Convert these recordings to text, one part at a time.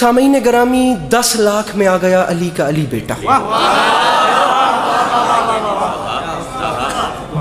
سامعین گرامی 10 لاکھ میں آ گیا علی کا علی بیٹا.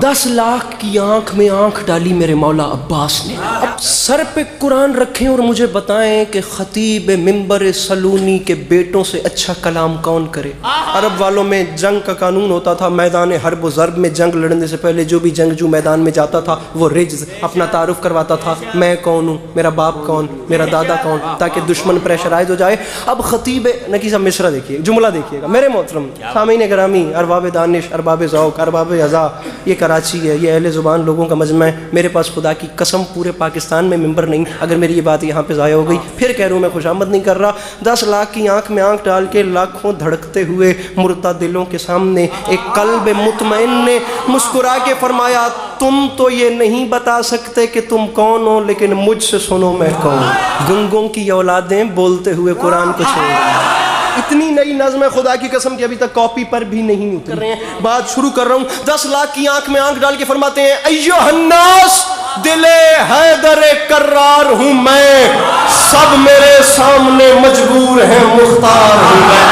10 لاکھ کی آنکھ میں آنکھ ڈالی میرے مولا عباس نے. اب سر پہ قرآن رکھیں اور مجھے بتائیں کہ خطیب منبر سلونی کے بیٹوں سے اچھا کلام کون کرے. عرب والوں میں جنگ کا قانون ہوتا تھا، میدان حرب و ضرب میں جنگ لڑنے سے پہلے جو بھی جنگجو میدان میں جاتا تھا وہ رجز اپنا تعارف کرواتا تھا، میں کون ہوں، میرا باپ کون، میرا دادا کون، تاکہ دشمن پریشرائز ہو جائے. اب خطیب نکی صاحب مصرع دیکھیے، جملہ دیکھیے گا میرے محترم سامعین گرامی، ارباب دانش، ارباب ذوق، ارباب اذا، یہ کراچی ہے، یہ اہل زبان لوگوں کا مجمع ہے. میرے پاس خدا کی قسم پورے پاکستان میں ممبر نہیں. اگر میری یہ بات یہاں پہ ضائع ہو گئی پھر کہہ رہا ہوں میں خوشامد نہیں کر رہا. 10 لاکھ کی آنکھ میں آنکھ ڈال کے لاکھوں دھڑکتے ہوئے مردہ دلوں کے سامنے ایک قلب مطمئن نے مسکرا کے فرمایا تم تو یہ نہیں بتا سکتے کہ تم کون ہو، لیکن مجھ سے سنو میں کون. گنگوں کی اولادیں بولتے ہوئے قرآن کو چھوڑ. اتنی نئی نظم ہے خدا کی قسم کہ ابھی تک کاپی پر بھی نہیں اتر رہے ہیں. بات شروع کر رہا ہوں. 10 لاکھ کی آنکھ میں آنکھ ڈال کے فرماتے ہیں ایھا الناس دل حیدر کرار ہوں میں، سب میرے سامنے مجبور ہیں مختار ہوں میں.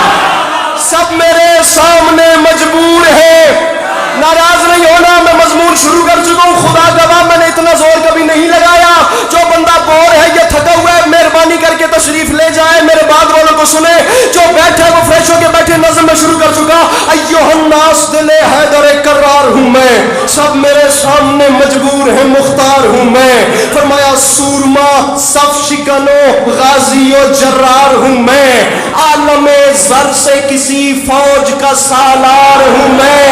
سب میرے سامنے مجبور ہیں. ناراض نہیں ہونا، میں مضمون شروع کر چکا ہوں. خدا گواہ میں نے اتنا زور کبھی نہیں لگایا. جو بندہ بور ہے یا تھکا ہوا ہے مہربانی کر کے تشریف لے جائے، میرے بعد والوں کو سنے. جو بیٹھے وہ فریش ہو کے بیٹھے. نظم میں شروع کر چکا. ایھا الناس دل حیدر کرار ہوں میں، سب میرے سامنے مجبور ہیں مختار ہوں میں. فرمایا سورما صف شکنو غازی و جرار ہوں میں، عالم زر سے کسی فوج کا سالار ہوں میں.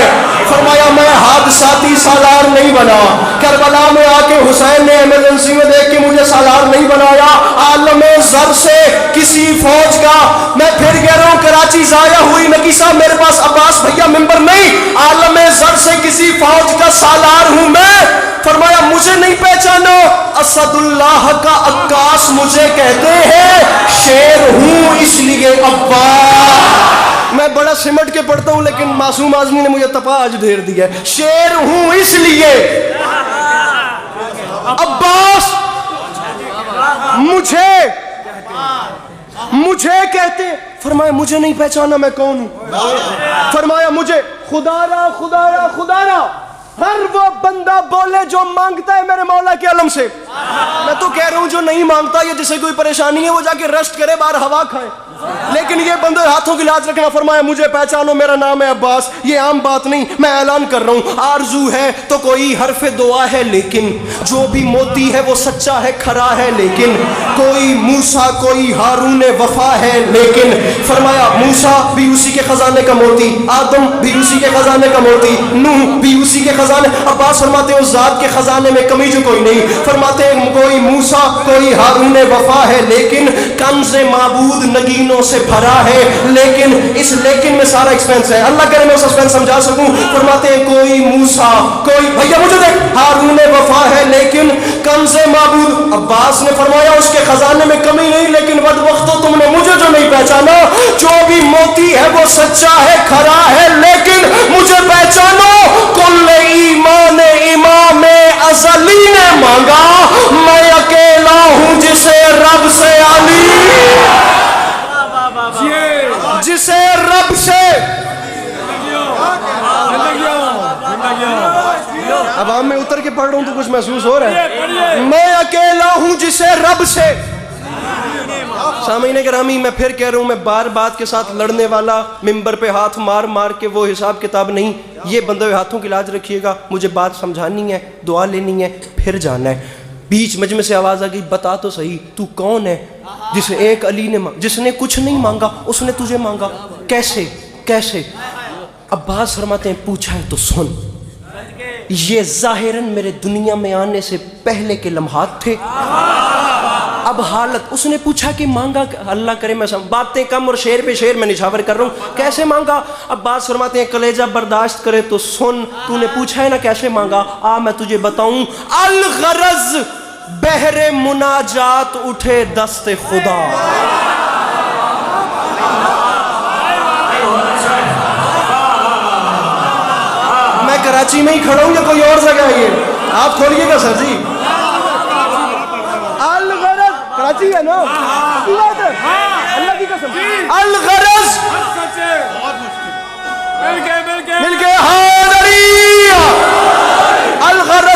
فرمایا میں حادثاتی سالار نہیں بنا، کربلا میں آ کے حسین نے ایمرجنسی میں دیکھ کے مجھے سالار نہیں بنایا. عالم زر سے کسی فوج کا، میں پھر کہہ رہا ہوں کراچی ضائع ہوئی نکی صاحب میرے پاس عباس بھیا ممبر نہیں. عالم زر سے کسی فوج کا سالار ہوں میں. فرمایا مجھے نہیں پہچانو، اسد اللہ کا عکاس مجھے کہتے ہیں، شیر ہوں اس لیے عباس. میں بڑا سمٹ کے پڑھتا ہوں لیکن معصوم آزمی نے مجھے تپا آج دھیر دیا. شیر ہوں اس لیے عباس مجھے کہتے. فرمایا مجھے نہیں پہچانا میں کون ہوں. فرمایا مجھے خدا را ہر وہ بندہ بولے جو مانگتا ہے میرے مولا کے علم سے. میں تو کہہ رہا ہوں جو نہیں مانگتا یا جسے کوئی پریشانی ہے وہ جا کے رشٹ کرے، باہر ہوا کھائے. لیکن یہ بندے ہاتھوں کی لاج رکھنا. فرمایا مجھے پہچانو، میرا نام ہے عباس. یہ عام بات نہیں، میں اعلان کر رہا ہوں. آرزو ہے تو کوئی حرف دعا ہے، لیکن جو بھی موتی ہے وہ سچا ہے، کھرا ہے. لیکن کوئی موسیٰ کوئی ہارون وفا ہے. لیکن فرمایا موسیٰ بھی اسی کے خزانے کا موتی، آدم بھی اسی کے خزانے کا موتی، نوح بھی اسی کے خزانے. عباس فرماتے ہیں اس ذات کے خزانے میں کمی جو کوئی نہیں. فرماتے ہیں کوئی موسیٰ کوئی ہارون وفا ہے، لیکن کنز معبود نگینوں سے بھرا ہے. لیکن اس لیکن میں سارا ایکسپینس ہے، اللہ کرے میں اس ایکسپینس سمجھا سکوں. فرماتے ہیں کوئی موسیٰ کوئی بھیا مجھے دیکھ ہارون وفا ہے، لیکن کنز معبود. عباس نے فرمایا اس کے خزانے میں کمی نہیں، لیکن بدبختو تم نے مجھے جو نہیں پہچانا. جو بھی موتی ہے وہ سچا ہے، کھرا ہے. لیکن مجھے پہچانو، کل ایمان امام ازلی نے مانگا، میں اکیلا ہوں جسے رب سے جسے رب سے عوام میں اتر کے پڑھ رہا ہوں تو کچھ محسوس ہو رہا ہے. میں اکیلا ہوں جسے رب سے. سامعین گرامی میں پھر کہہ رہا ہوں، میں بار بات کے ساتھ لڑنے والا، ممبر پہ ہاتھ مار مار کے وہ حساب کتاب نہیں. یہ بندے ہاتھوں کی لاج رکھیے گا. مجھے بات سمجھانی ہے، دعا لینی ہے، پھر جانا ہے. بیچ مجمع سے آواز آ گئی بتا تو صحیح تو کون ہے جسے ایک علی نے جس نے کچھ نہیں مانگا اس نے تجھے مانگا. کیسے؟ عباس فرماتے ہیں پوچھا ہے تو سن. یہ ظاہراً میرے دنیا میں آنے سے پہلے کے لمحات تھے. اب حالت اس نے پوچھا کہ مانگا، اللہ کرے میں باتیں کم اور شعر پہ شعر میں نچھاور کر رہا ہوں. کیسے مانگا؟ عباس فرماتے ہیں کلیجہ برداشت کرے تو سن. تو نے پوچھا ہے نا کیسے مانگا، آ میں تجھے بتاؤں. الغرض بحر مناجات اٹھے دست خدا. میں کراچی میں ہی کھڑا ہوں یا کوئی اور جگہ ہے؟ یہ آپ کھولیے گا سر جی. کراچی ہے نا، اللہ